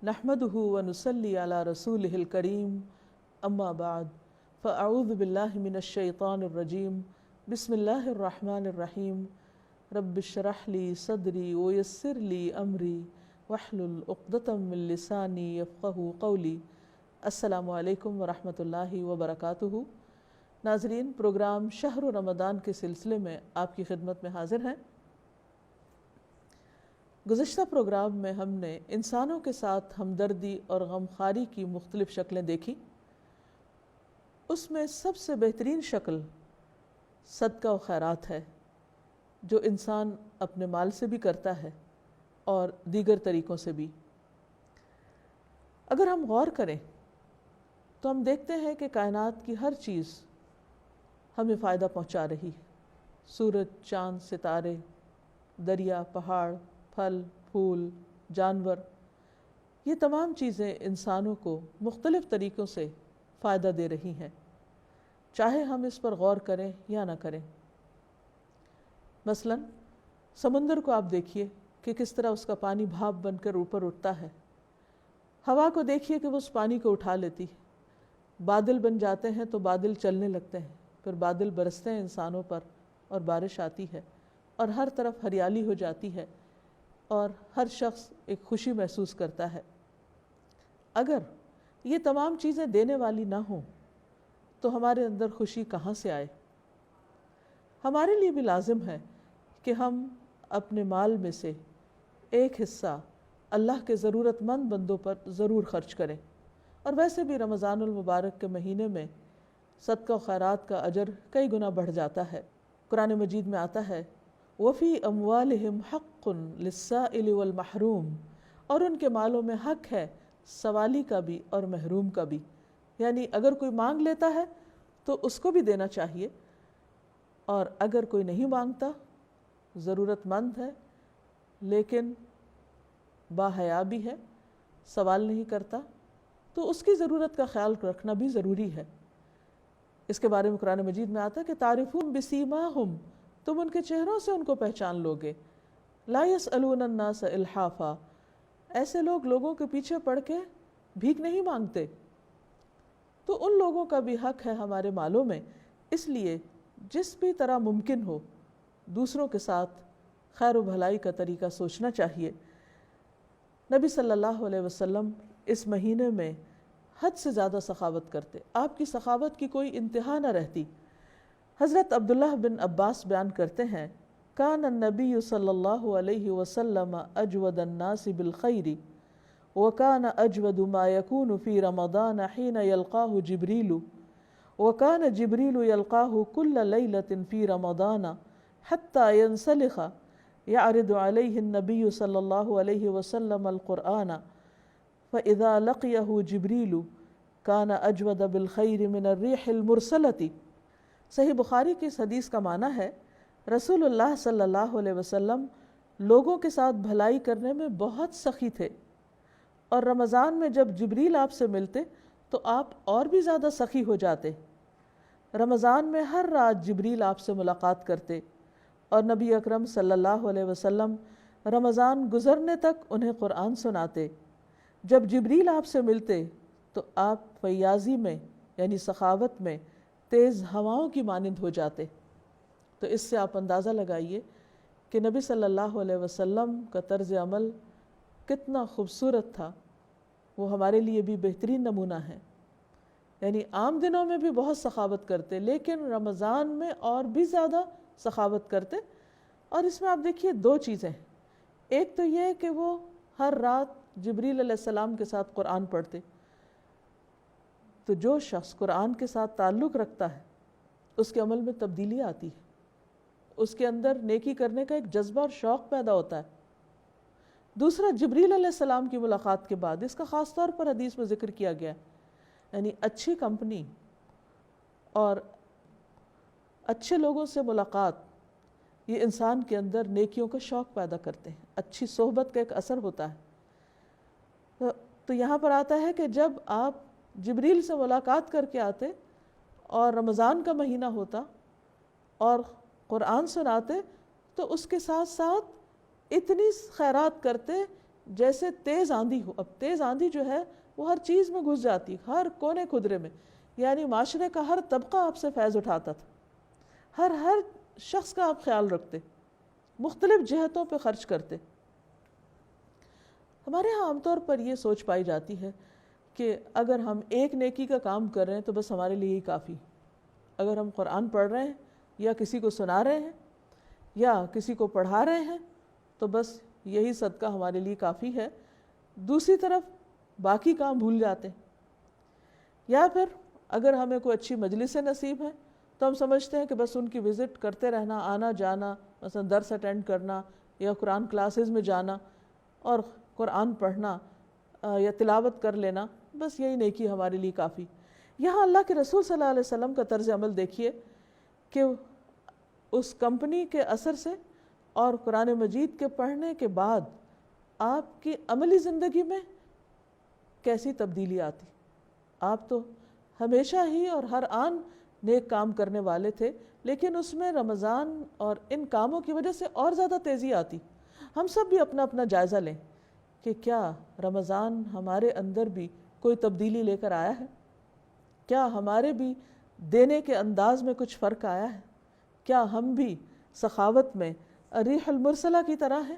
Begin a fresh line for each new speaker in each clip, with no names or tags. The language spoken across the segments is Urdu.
نحمده ونصلي على رسوله الكريم اما بعد فاعوذ بالله من الشيطان الرجيم بسم الله الرحمن الرحيم رب اشرح لي صدري ويسر لي امري واحلل عقدة من لساني يفقهوا قولي۔ السلام علیکم ورحمۃ اللہ وبرکاتہ۔ ناظرین، پروگرام شہر رمضان کے سلسلے میں آپ کی خدمت میں حاضر ہیں۔ گزشتہ پروگرام میں ہم نے انسانوں کے ساتھ ہمدردی اور غمخواری کی مختلف شکلیں دیکھی۔ اس میں سب سے بہترین شکل صدقہ و خیرات ہے، جو انسان اپنے مال سے بھی کرتا ہے اور دیگر طریقوں سے بھی۔ اگر ہم غور کریں تو ہم دیکھتے ہیں کہ کائنات کی ہر چیز ہمیں فائدہ پہنچا رہی ہے۔ سورج، چاند، ستارے، دریا، پہاڑ، پھل، پھول، جانور، یہ تمام چیزیں انسانوں کو مختلف طریقوں سے فائدہ دے رہی ہیں، چاہے ہم اس پر غور کریں یا نہ کریں۔ مثلا سمندر کو آپ دیکھیے کہ کس طرح اس کا پانی بھاپ بن کر اوپر اٹھتا ہے۔ ہوا کو دیکھیے کہ وہ اس پانی کو اٹھا لیتی ہے۔ بادل بن جاتے ہیں تو بادل چلنے لگتے ہیں، پھر بادل برستے ہیں انسانوں پر اور بارش آتی ہے اور ہر طرف ہریالی ہو جاتی ہے اور ہر شخص ایک خوشی محسوس کرتا ہے۔ اگر یہ تمام چیزیں دینے والی نہ ہوں تو ہمارے اندر خوشی کہاں سے آئے؟ ہمارے لیے بھی لازم ہے کہ ہم اپنے مال میں سے ایک حصہ اللہ کے ضرورت مند بندوں پر ضرور خرچ کریں۔ اور ویسے بھی رمضان المبارک کے مہینے میں صدقہ و خیرات کا اجر کئی گنا بڑھ جاتا ہے۔ قرآن مجید میں آتا ہے وَفِي أَمْوَالِهِمْ حَقٌّ لِلسَّائِلِ وَالْمَحْرُومِ، اور ان کے مالوں میں حق ہے سوالی کا بھی اور محروم کا بھی، یعنی اگر کوئی مانگ لیتا ہے تو اس کو بھی دینا چاہیے، اور اگر کوئی نہیں مانگتا، ضرورت مند ہے لیکن باحیا بھی ہے، سوال نہیں کرتا، تو اس کی ضرورت کا خیال رکھنا بھی ضروری ہے۔ اس کے بارے میں قرآن مجید میں آتا ہے کہ تعرفون بسیماہم، تم ان کے چہروں سے ان کو پہچان لوگے۔ لا یسألون الناس الحافا، ایسے لوگ لوگوں کے پیچھے پڑ کے بھیک نہیں مانگتے۔ تو ان لوگوں کا بھی حق ہے ہمارے مالوں میں، اس لیے جس بھی طرح ممکن ہو دوسروں کے ساتھ خیر و بھلائی کا طریقہ سوچنا چاہیے۔ نبی صلی اللہ علیہ وسلم اس مہینے میں حد سے زیادہ سخاوت کرتے، آپ کی سخاوت کی کوئی انتہا نہ رہتی۔ حضرت عبداللہ بن عباس بیان کرتے ہیں کان النبی صلی اللہ علیہ وسلم اجود الناس بالخیر وکان اجود ما یکون فی رمضان حین یلقاہ جبریل وکان جبریل یلقاہ کل لیلۃ فی رمضان حتی ینسلخ یعرض علیہ النبی صلی اللہ علیہ وسلم القرآن فإذا لقیہ جبریل کان اجود بالخیر من الریح المرسلۃ۔ صحیح بخاری کی اس حدیث کا معنی ہے رسول اللہ صلی اللہ علیہ وسلم لوگوں کے ساتھ بھلائی کرنے میں بہت سخی تھے، اور رمضان میں جب جبریل آپ سے ملتے تو آپ اور بھی زیادہ سخی ہو جاتے۔ رمضان میں ہر رات جبریل آپ سے ملاقات کرتے اور نبی اکرم صلی اللہ علیہ وسلم رمضان گزرنے تک انہیں قرآن سناتے۔ جب جبریل آپ سے ملتے تو آپ فیاضی میں یعنی سخاوت میں تیز ہواؤں کی مانند ہو جاتے۔ تو اس سے آپ اندازہ لگائیے کہ نبی صلی اللہ علیہ وسلم کا طرز عمل کتنا خوبصورت تھا۔ وہ ہمارے لیے بھی بہترین نمونہ ہے، یعنی عام دنوں میں بھی بہت سخاوت کرتے لیکن رمضان میں اور بھی زیادہ سخاوت کرتے۔ اور اس میں آپ دیکھیے دو چیزیں، ایک تو یہ کہ وہ ہر رات جبریل علیہ السلام کے ساتھ قرآن پڑھتے۔ تو جو شخص قرآن کے ساتھ تعلق رکھتا ہے اس کے عمل میں تبدیلی آتی ہے، اس کے اندر نیکی کرنے کا ایک جذبہ اور شوق پیدا ہوتا ہے۔ دوسرا، جبریل علیہ السلام کی ملاقات کے بعد اس کا خاص طور پر حدیث میں ذکر کیا گیا ہے، یعنی اچھی کمپنی اور اچھے لوگوں سے ملاقات یہ انسان کے اندر نیکیوں کا شوق پیدا کرتے ہیں۔ اچھی صحبت کا ایک اثر ہوتا ہے۔ تو یہاں پر آتا ہے کہ جب آپ جبریل سے ملاقات کر کے آتے اور رمضان کا مہینہ ہوتا اور قرآن سناتے تو اس کے ساتھ ساتھ اتنی خیرات کرتے جیسے تیز آندھی ہو. اب تیز آندھی جو ہے وہ ہر چیز میں گھس جاتی، ہر کونے خدرے میں، یعنی معاشرے کا ہر طبقہ آپ سے فیض اٹھاتا تھا، ہر شخص کا آپ خیال رکھتے، مختلف جہتوں پہ خرچ کرتے. ہمارے ہاں عام طور پر یہ سوچ پائی جاتی ہے کہ اگر ہم ایک نیکی کا کام کر رہے ہیں تو بس ہمارے لیے ہی کافی. اگر ہم قرآن پڑھ رہے ہیں یا کسی کو سنا رہے ہیں یا کسی کو پڑھا رہے ہیں تو بس یہی صدقہ ہمارے لیے کافی ہے. دوسری طرف باقی کام بھول جاتے ہیں. یا پھر اگر ہمیں کوئی اچھی مجلس نصیب ہے تو ہم سمجھتے ہیں کہ بس ان کی وزٹ کرتے رہنا، آنا جانا، مثلا درس اٹینڈ کرنا یا قرآن کلاسز میں جانا اور قرآن پڑھنا یا تلاوت کر لینا، بس یہی نیکی ہمارے لیے کافی. یہاں اللہ کے رسول صلی اللہ علیہ وسلم کا طرز عمل دیکھیے کہ اس کمپنی کے اثر سے اور قرآن مجید کے پڑھنے کے بعد آپ کی عملی زندگی میں کیسی تبدیلی آتی. آپ تو ہمیشہ ہی اور ہر آن نیک کام کرنے والے تھے، لیکن اس میں رمضان اور ان کاموں کی وجہ سے اور زیادہ تیزی آتی. ہم سب بھی اپنا اپنا جائزہ لیں کہ کیا رمضان ہمارے اندر بھی کوئی تبدیلی لے کر آیا ہے؟ کیا ہمارے بھی دینے کے انداز میں کچھ فرق آیا ہے؟ کیا ہم بھی سخاوت میں ریح المرسلہ کی طرح ہیں؟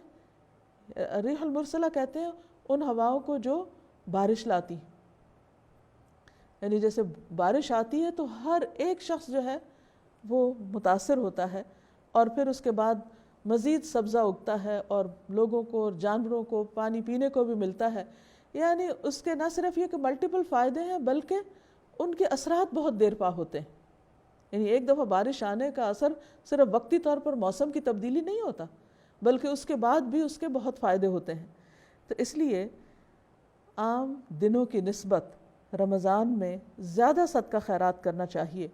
ریح المرسلہ کہتے ہیں ان ہواؤں کو جو بارش لاتی، یعنی جیسے بارش آتی ہے تو ہر ایک شخص جو ہے وہ متاثر ہوتا ہے اور پھر اس کے بعد مزید سبزہ اگتا ہے اور لوگوں کو اور جانوروں کو پانی پینے کو بھی ملتا ہے. یعنی اس کے نہ صرف یہ کہ ملٹیپل فائدے ہیں بلکہ ان کے اثرات بہت دیر پا ہوتے ہیں. یعنی ایک دفعہ بارش آنے کا اثر صرف وقتی طور پر موسم کی تبدیلی نہیں ہوتا بلکہ اس کے بعد بھی اس کے بہت فائدے ہوتے ہیں. تو اس لیے عام دنوں کی نسبت رمضان میں زیادہ صدقہ خیرات کرنا چاہیے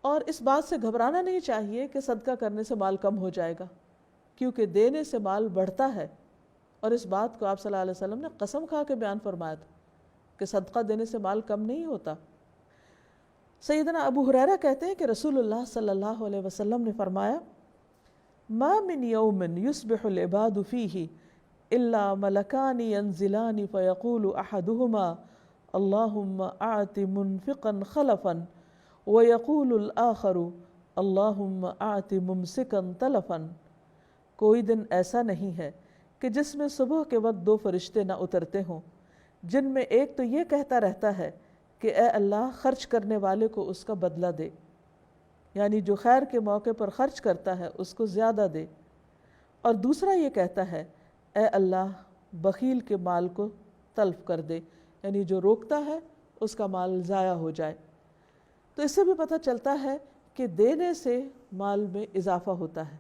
اور اس بات سے گھبرانا نہیں چاہیے کہ صدقہ کرنے سے مال کم ہو جائے گا، کیونکہ دینے سے مال بڑھتا ہے. اور اس بات کو آپ صلی اللہ علیہ وسلم نے قسم کھا کے بیان فرمایا تھا کہ صدقہ دینے سے مال کم نہیں ہوتا. سیدنا ابو ہریرہ کہتے ہیں کہ رسول اللہ صلی اللہ علیہ وسلم نے فرمایا ما من یوم یصبح العباد فیہ الا ملکان ینزلان فیقول احدہما اللہم اعط منفقا خلفا ویقول الآخر اللہم اعط ممسکا تلفا. کوئی دن ایسا نہیں ہے کہ جس میں صبح کے وقت دو فرشتے نہ اترتے ہوں، جن میں ایک تو یہ کہتا رہتا ہے کہ اے اللہ خرچ کرنے والے کو اس کا بدلہ دے، یعنی جو خیر کے موقع پر خرچ کرتا ہے اس کو زیادہ دے، اور دوسرا یہ کہتا ہے اے اللہ بخیل کے مال کو تلف کر دے، یعنی جو روکتا ہے اس کا مال ضائع ہو جائے. تو اس سے بھی پتہ چلتا ہے کہ دینے سے مال میں اضافہ ہوتا ہے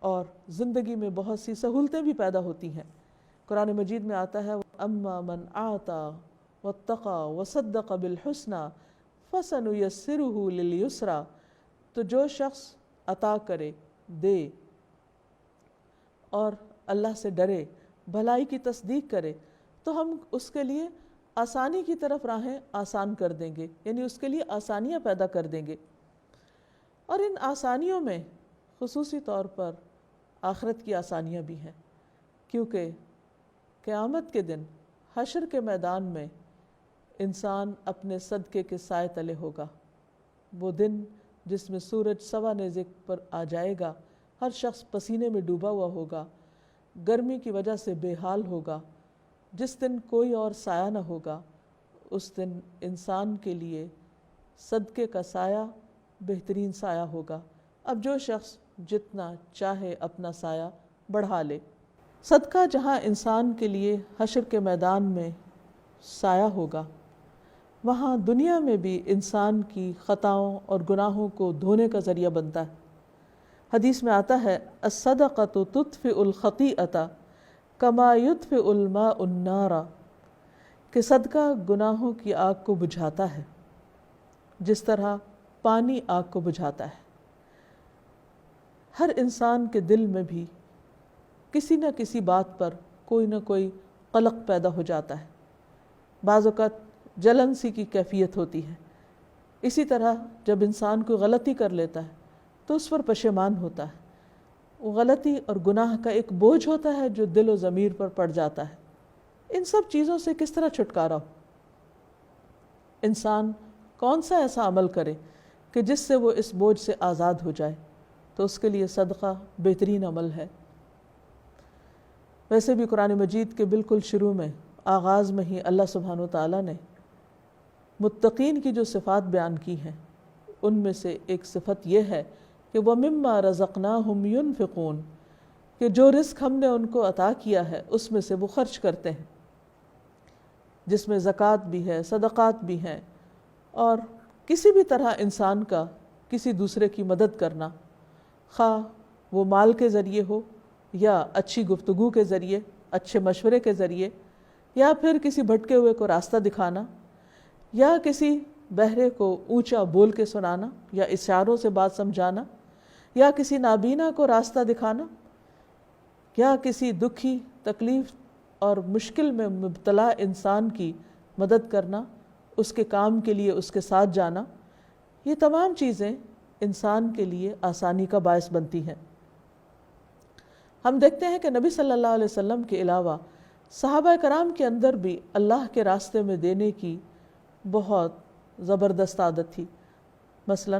اور زندگی میں بہت سی سہولتیں بھی پیدا ہوتی ہیں. قرآن مجید میں آتا ہے اما من اعطى واتقى وصدق بالحسنى فسنيسره لليسرى. تو جو شخص عطا کرے، دے اور اللہ سے ڈرے، بھلائی کی تصدیق کرے تو ہم اس کے لیے آسانی کی طرف راہیں آسان کر دیں گے، یعنی اس کے لیے آسانیاں پیدا کر دیں گے. اور ان آسانیوں میں خصوصی طور پر آخرت کی آسانیاں بھی ہیں، کیونکہ قیامت کے دن حشر کے میدان میں انسان اپنے صدقے کے سائے تلے ہوگا. وہ دن جس میں سورج سوا نیزے پر آ جائے گا، ہر شخص پسینے میں ڈوبا ہوا ہوگا، گرمی کی وجہ سے بے حال ہوگا، جس دن کوئی اور سایہ نہ ہوگا. اس دن انسان کے لیے صدقے کا سایہ بہترین سایہ ہوگا. اب جو شخص جتنا چاہے اپنا سایہ بڑھا لے. صدقہ جہاں انسان کے لیے حشر کے میدان میں سایہ ہوگا، وہاں دنیا میں بھی انسان کی خطاؤں اور گناہوں کو دھونے کا ذریعہ بنتا ہے. حدیث میں آتا ہے الصدقۃ تطفئ الخطیئۃ کما یطفئ الماء النار، کہ صدقہ گناہوں کی آگ کو بجھاتا ہے جس طرح پانی آگ کو بجھاتا ہے. ہر انسان کے دل میں بھی کسی نہ کسی بات پر کوئی نہ کوئی قلق پیدا ہو جاتا ہے. بعض اوقات جلن سی کی کیفیت ہوتی ہے. اسی طرح جب انسان کوئی غلطی کر لیتا ہے تو اس پر پشیمان ہوتا ہے. غلطی اور گناہ کا ایک بوجھ ہوتا ہے جو دل و ضمیر پر پڑ جاتا ہے. ان سب چیزوں سے کس طرح چھٹکارا ہو؟ انسان کون سا ایسا عمل کرے کہ جس سے وہ اس بوجھ سے آزاد ہو جائے؟ تو اس کے لیے صدقہ بہترین عمل ہے. ویسے بھی قرآن مجید کے بالکل شروع میں آغاز میں ہی اللہ سبحانہ وتعالیٰ نے متقین کی جو صفات بیان کی ہیں ان میں سے ایک صفت یہ ہے کہ وَمِمَّا رَزَقْنَاهُمْ يُنْفِقُونَ، کہ جو رزق ہم نے ان کو عطا کیا ہے اس میں سے وہ خرچ کرتے ہیں، جس میں زکوٰۃ بھی ہے، صدقات بھی ہیں، اور کسی بھی طرح انسان کا کسی دوسرے کی مدد کرنا، خواہ وہ مال کے ذریعے ہو یا اچھی گفتگو کے ذریعے، اچھے مشورے کے ذریعے، یا پھر کسی بھٹکے ہوئے کو راستہ دکھانا، یا کسی بہرے کو اونچا بول کے سنانا یا اشاروں سے بات سمجھانا، یا کسی نابینا کو راستہ دکھانا، یا کسی دکھی تکلیف اور مشکل میں مبتلا انسان کی مدد کرنا، اس کے کام کے لیے اس کے ساتھ جانا، یہ تمام چیزیں انسان کے لیے آسانی کا باعث بنتی ہیں. ہم دیکھتے ہیں کہ نبی صلی اللہ علیہ وسلم کے علاوہ صحابہ کرام کے اندر بھی اللہ کے راستے میں دینے کی بہت زبردست عادت تھی. مثلا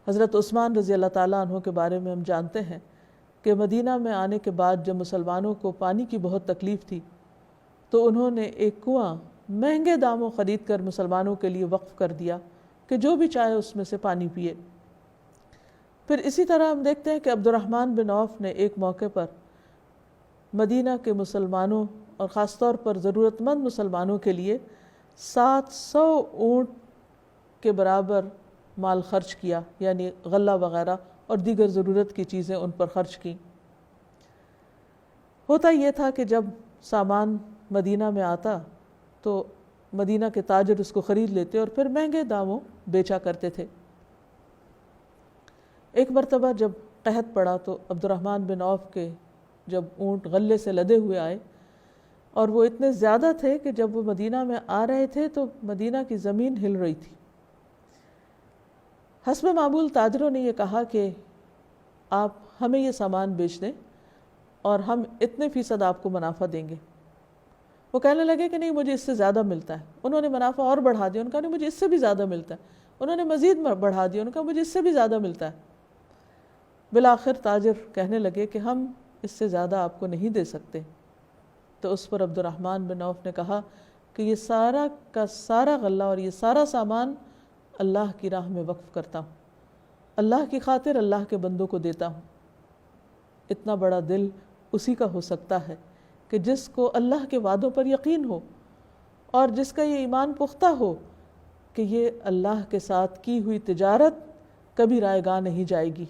حضرت عثمان رضی اللہ تعالیٰ عنہ کے بارے میں ہم جانتے ہیں کہ مدینہ میں آنے کے بعد جب مسلمانوں کو پانی کی بہت تکلیف تھی تو انہوں نے ایک کنواں مہنگے داموں خرید کر مسلمانوں کے لیے وقف کر دیا کہ جو بھی چاہے اس میں سے پانی پیے. پھر اسی طرح ہم دیکھتے ہیں کہ عبد الرحمن بن عوف نے ایک موقع پر مدینہ کے مسلمانوں اور خاص طور پر ضرورت مند مسلمانوں کے لیے 700 اونٹ کے برابر مال خرچ کیا، یعنی غلہ وغیرہ اور دیگر ضرورت کی چیزیں ان پر خرچ کی. ہوتا یہ تھا کہ جب سامان مدینہ میں آتا تو مدینہ کے تاجر اس کو خرید لیتے اور پھر مہنگے داموں بیچا کرتے تھے. ایک مرتبہ جب قحط پڑا تو عبد الرحمن بن عوف کے جب اونٹ غلے سے لدے ہوئے آئے اور وہ اتنے زیادہ تھے کہ جب وہ مدینہ میں آ رہے تھے تو مدینہ کی زمین ہل رہی تھی. حسب معمول تاجروں نے یہ کہا کہ آپ ہمیں یہ سامان بیچ دیں اور ہم اتنے فیصد آپ کو منافع دیں گے. وہ کہنے لگے کہ نہیں، مجھے اس سے زیادہ ملتا ہے. انہوں نے منافع اور بڑھا دیا، ان کا نہیں، مجھے اس سے بھی زیادہ ملتا ہے. انہوں نے مزید بڑھا دیا، ان کا مجھے اس سے بھی زیادہ ملتا ہے. بالآخر تاجر کہنے لگے کہ ہم اس سے زیادہ آپ کو نہیں دے سکتے. تو اس پر عبد الرحمن بن عوف نے کہا کہ یہ سارا کا سارا غلہ اور یہ سارا سامان اللہ کی راہ میں وقف کرتا ہوں، اللہ کی خاطر اللہ کے بندوں کو دیتا ہوں. اتنا بڑا دل اسی کا ہو سکتا ہے کہ جس کو اللہ کے وعدوں پر یقین ہو اور جس کا یہ ایمان پختہ ہو کہ یہ اللہ کے ساتھ کی ہوئی تجارت کبھی رائے گاہ نہیں جائے گی.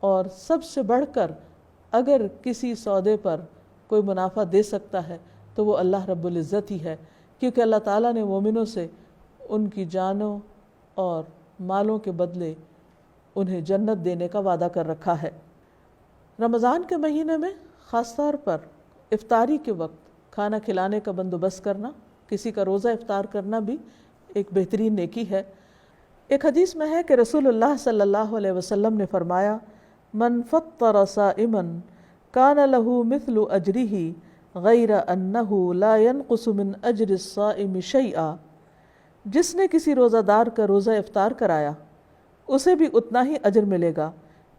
اور سب سے بڑھ کر اگر کسی سودے پر کوئی منافع دے سکتا ہے تو وہ اللہ رب العزت ہی ہے، کیونکہ اللہ تعالیٰ نے مومنوں سے ان کی جانوں اور مالوں کے بدلے انہیں جنت دینے کا وعدہ کر رکھا ہے. رمضان کے مہینے میں خاص طور پر افطاری کے وقت کھانا کھلانے کا بندوبست کرنا، کسی کا روزہ افطار کرنا بھی ایک بہترین نیکی ہے. ایک حدیث میں ہے کہ رسول اللہ صلی اللہ علیہ وسلم نے فرمایا، من فطر صائما کان له مثل اجرہ غیر انہ لا ينقص من اجر الصائم شیئا. جس نے کسی روزہ دار کا روزہ افطار کرایا اسے بھی اتنا ہی اجر ملے گا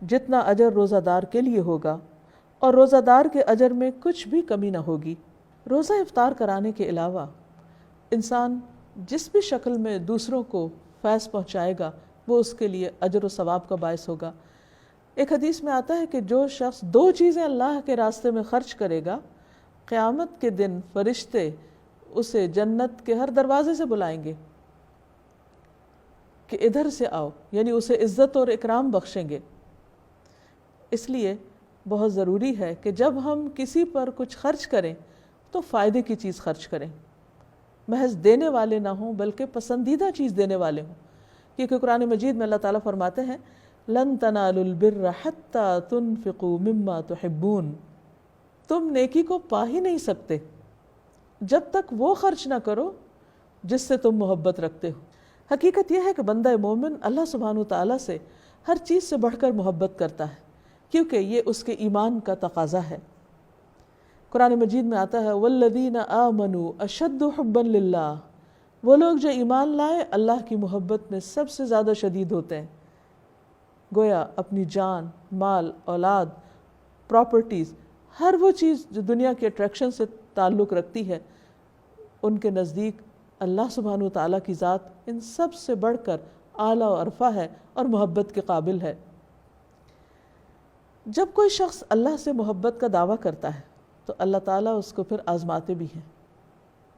جتنا اجر روزہ دار کے لیے ہوگا، اور روزہ دار کے اجر میں کچھ بھی کمی نہ ہوگی. روزہ افطار کرانے کے علاوہ انسان جس بھی شکل میں دوسروں کو فیض پہنچائے گا وہ اس کے لیے اجر و ثواب کا باعث ہوگا. ایک حدیث میں آتا ہے کہ جو شخص 2 چیزیں اللہ کے راستے میں خرچ کرے گا، قیامت کے دن فرشتے اسے جنت کے ہر دروازے سے بلائیں گے کہ ادھر سے آؤ، یعنی اسے عزت اور اکرام بخشیں گے. اس لیے بہت ضروری ہے کہ جب ہم کسی پر کچھ خرچ کریں تو فائدے کی چیز خرچ کریں، محض دینے والے نہ ہوں بلکہ پسندیدہ چیز دینے والے ہوں. کیونکہ قرآن مجید میں اللہ تعالیٰ فرماتے ہیں لن تنالوا البر حتی تنفقوا مما تحبون. تم نیکی کو پا ہی نہیں سکتے جب تک وہ خرچ نہ کرو جس سے تم محبت رکھتے ہو. حقیقت یہ ہے کہ بندہ مومن اللہ سبحانہ وتعالیٰ سے ہر چیز سے بڑھ کر محبت کرتا ہے، کیونکہ یہ اس کے ایمان کا تقاضا ہے۔ قرآن مجید میں آتا ہے والذین آمنوا اشد حبا للہ، وہ لوگ جو ایمان لائے اللہ کی محبت میں سب سے زیادہ شدید ہوتے ہیں۔ گویا اپنی جان، مال، اولاد، پراپرٹیز، ہر وہ چیز جو دنیا کے اٹریکشن سے تعلق رکھتی ہے، ان کے نزدیک اللہ سبحانہ وتعالیٰ کی ذات ان سب سے بڑھ کر اعلیٰ و ارفع ہے اور محبت کے قابل ہے۔ جب کوئی شخص اللہ سے محبت کا دعویٰ کرتا ہے تو اللہ تعالیٰ اس کو پھر آزماتے بھی ہیں،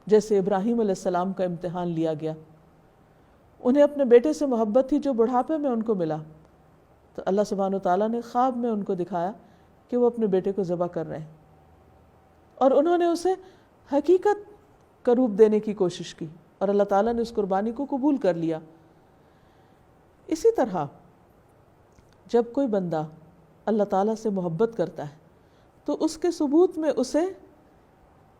جیسے ابراہیم علیہ السلام کا امتحان لیا گیا۔ انہیں اپنے بیٹے سے محبت تھی جو بڑھاپے میں ان کو ملا، تو اللہ سبحانہ وتعالیٰ نے خواب میں ان کو دکھایا کہ وہ اپنے بیٹے کو ذبح کر رہے ہیں، اور انہوں نے اسے حقیقت کا روپ دینے کی کوشش کی، اور اللہ تعالیٰ نے اس قربانی کو قبول کر لیا۔ اسی طرح جب کوئی بندہ اللہ تعالیٰ سے محبت کرتا ہے تو اس کے ثبوت میں اسے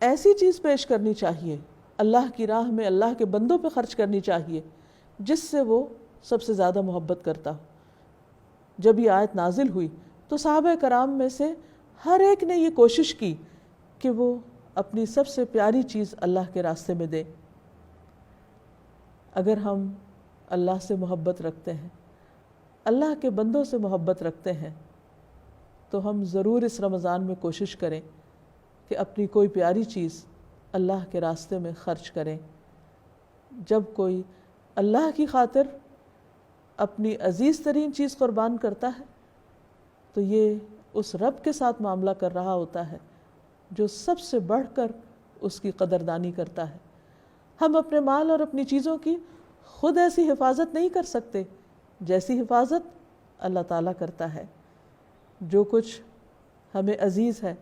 ایسی چیز پیش کرنی چاہیے، اللہ کی راہ میں اللہ کے بندوں پہ خرچ کرنی چاہیے جس سے وہ سب سے زیادہ محبت کرتا ہو۔ جب یہ آیت نازل ہوئی تو صحابہ کرام میں سے ہر ایک نے یہ کوشش کی کہ وہ اپنی سب سے پیاری چیز اللہ کے راستے میں دے۔ اگر ہم اللہ سے محبت رکھتے ہیں، اللہ کے بندوں سے محبت رکھتے ہیں، تو ہم ضرور اس رمضان میں کوشش کریں کہ اپنی کوئی پیاری چیز اللہ کے راستے میں خرچ کریں۔ جب کوئی اللہ کی خاطر اپنی عزیز ترین چیز قربان کرتا ہے تو یہ اس رب کے ساتھ معاملہ کر رہا ہوتا ہے جو سب سے بڑھ کر اس کی قدردانی کرتا ہے۔ ہم اپنے مال اور اپنی چیزوں کی خود ایسی حفاظت نہیں کر سکتے جیسی حفاظت اللہ تعالیٰ کرتا ہے۔ جو کچھ ہمیں عزیز ہے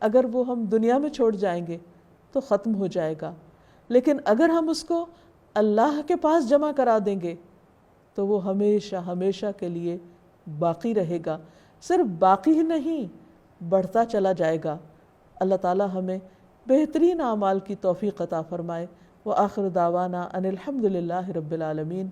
اگر وہ ہم دنیا میں چھوڑ جائیں گے تو ختم ہو جائے گا، لیکن اگر ہم اس کو اللہ کے پاس جمع کرا دیں گے تو وہ ہمیشہ ہمیشہ کے لیے باقی رہے گا۔ صرف باقی ہی نہیں، بڑھتا چلا جائے گا۔ اللہ تعالیٰ ہمیں بہترین اعمال کی توفیق عطا فرمائے۔ وآخر دعوانا ان الحمد للہ رب العالمین۔